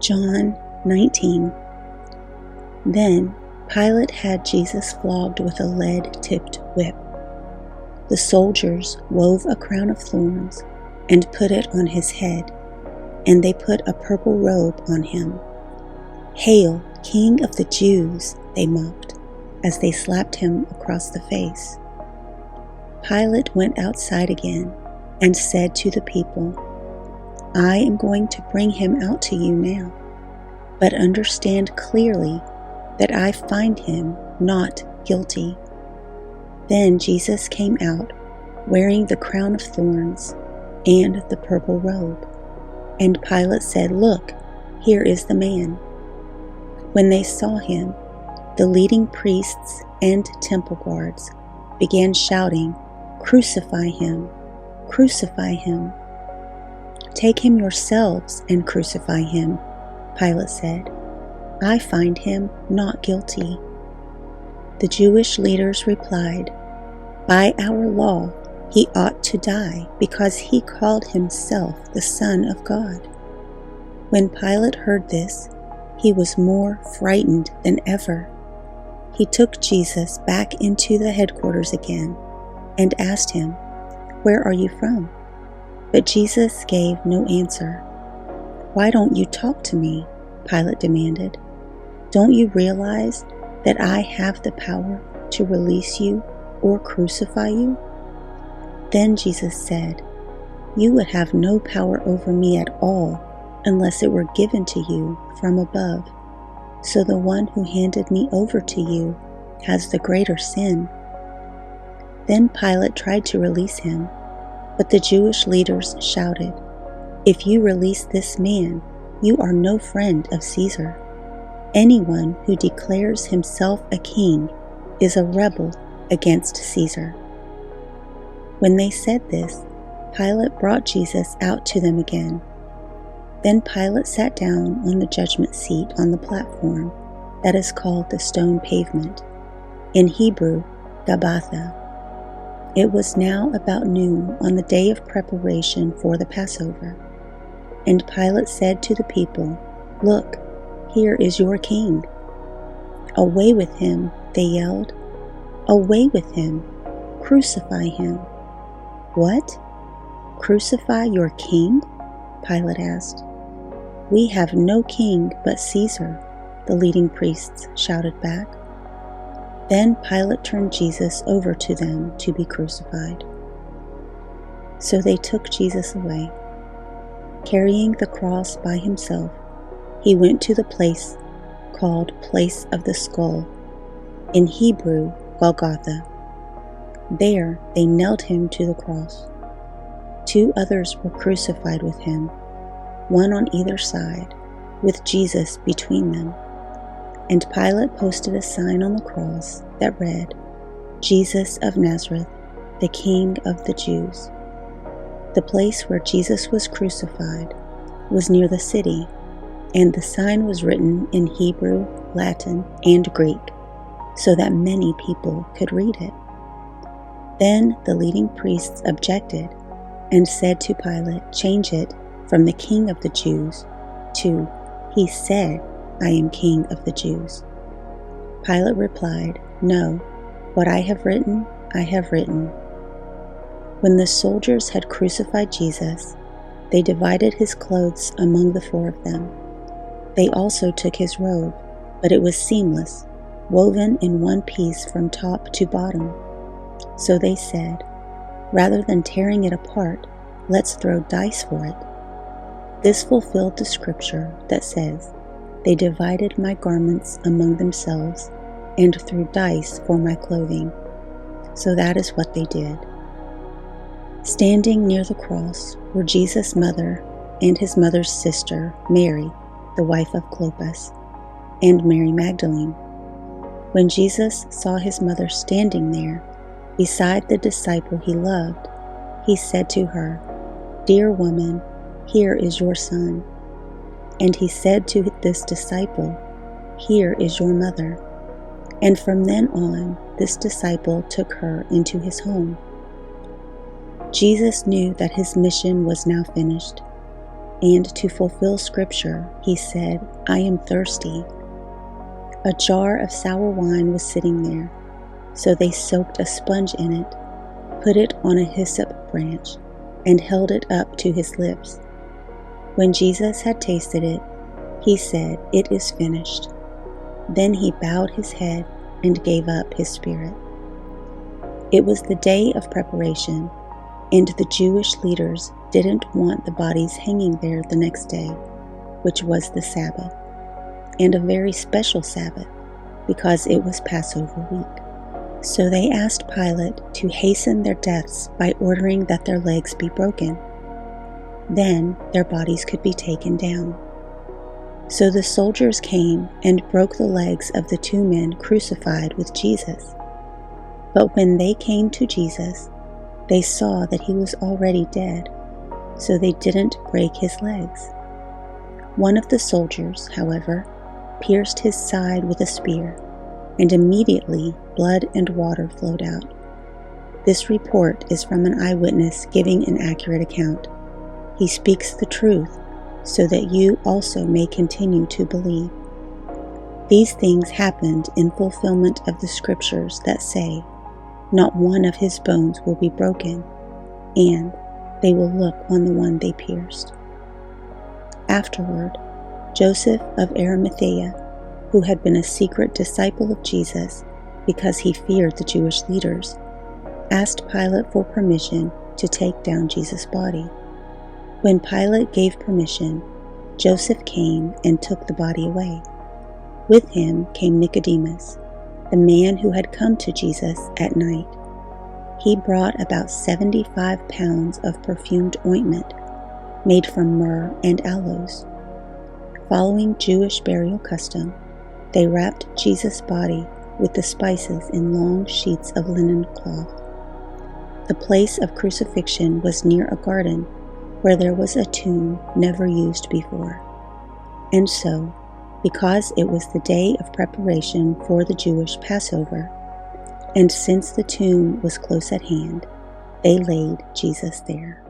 John 19. Then Pilate had Jesus flogged with a lead-tipped whip. The soldiers wove a crown of thorns and put it on his head, and they put a purple robe on him. "Hail, King of the Jews," they mocked, as they slapped him across the face. Pilate went outside again and said to the people, "I am going to bring him out to you now, but understand clearly that I find him not guilty." Then Jesus came out, wearing the crown of thorns and the purple robe. And Pilate said, "Look, here is the man." When they saw him, the leading priests and temple guards began shouting, "Crucify him! Crucify him!" "Take him yourselves and crucify him," Pilate said. "I find him not guilty." The Jewish leaders replied, "By our law, he ought to die because he called himself the Son of God." When Pilate heard this, he was more frightened than ever. He took Jesus back into the headquarters again and asked him, "Where are you from?" But Jesus gave no answer. "Why don't you talk to me?" Pilate demanded. "Don't you realize that I have the power to release you or crucify you?" Then Jesus said, "You would have no power over me at all unless it were given to you from above. So the one who handed me over to you has the greater sin." Then Pilate tried to release him, but the Jewish leaders shouted, "If you release this man, you are no friend of Caesar. Anyone who declares himself a king is a rebel against Caesar." When they said this, Pilate brought Jesus out to them again. Then Pilate sat down on the judgment seat on the platform that is called the stone pavement, in Hebrew, Gabbatha. It was now about noon on the day of preparation for the Passover. And Pilate said to the people, "Look, here is your king." "Away with him," they yelled. "Away with him! Crucify him!" "What? Crucify your king?" Pilate asked. "We have no king but Caesar," the leading priests shouted back. Then Pilate turned Jesus over to them to be crucified. So they took Jesus away. Carrying the cross by himself, he went to the place called Place of the Skull, in Hebrew, Golgotha. There they nailed him to the cross. 2 others were crucified with him, one on either side, with Jesus between them. And Pilate posted a sign on the cross that read, "Jesus of Nazareth, the King of the Jews." The place where Jesus was crucified was near the city, and the sign was written in Hebrew, Latin, and Greek, so that many people could read it. Then the leading priests objected and said to Pilate, "Change it from the King of the Jews to, he said, 'I am King of the Jews.'" Pilate replied, "No, what I have written, I have written." When the soldiers had crucified Jesus, they divided his clothes among the 4 of them. They also took his robe, but it was seamless, woven in one piece from top to bottom. So they said, "Rather than tearing it apart, let's throw dice for it." This fulfilled the scripture that says, "They divided my garments among themselves and threw dice for my clothing." So that is what they did. Standing near the cross were Jesus' mother and his mother's sister, Mary, the wife of Clopas, and Mary Magdalene. When Jesus saw his mother standing there, beside the disciple he loved, he said to her, "Dear woman, here is your son." And he said to this disciple, "Here is your mother." And from then on, this disciple took her into his home. Jesus knew that his mission was now finished. and to fulfill Scripture, he said, "I am thirsty." A jar of sour wine was sitting there, so they soaked a sponge in it, put it on a hyssop branch, and held it up to his lips. When Jesus had tasted it, he said, "It is finished." Then he bowed his head and gave up his spirit. It was the day of preparation, and the Jewish leaders didn't want the bodies hanging there the next day, which was the Sabbath, and a very special Sabbath, because it was Passover week. So they asked Pilate to hasten their deaths by ordering that their legs be broken. Then their bodies could be taken down. So the soldiers came and broke the legs of the 2 men crucified with Jesus. But when they came to Jesus, they saw that he was already dead, so they didn't break his legs. One of the soldiers, however, pierced his side with a spear, and immediately blood and water flowed out. This report is from an eyewitness giving an accurate account. He speaks the truth, so that you also may continue to believe. These things happened in fulfillment of the Scriptures that say, "Not one of his bones will be broken," and "They will look on the one they pierced." Afterward, Joseph of Arimathea, who had been a secret disciple of Jesus because he feared the Jewish leaders, asked Pilate for permission to take down Jesus' body. When Pilate gave permission, Joseph came and took the body away. With him came Nicodemus, the man who had come to Jesus at night. He brought about 75 pounds of perfumed ointment made from myrrh and aloes. Following Jewish burial custom, they wrapped Jesus' body with the spices in long sheets of linen cloth. The place of crucifixion was near a garden where there was a tomb never used before. And so, because it was the day of preparation for the Jewish Passover, and since the tomb was close at hand, they laid Jesus there.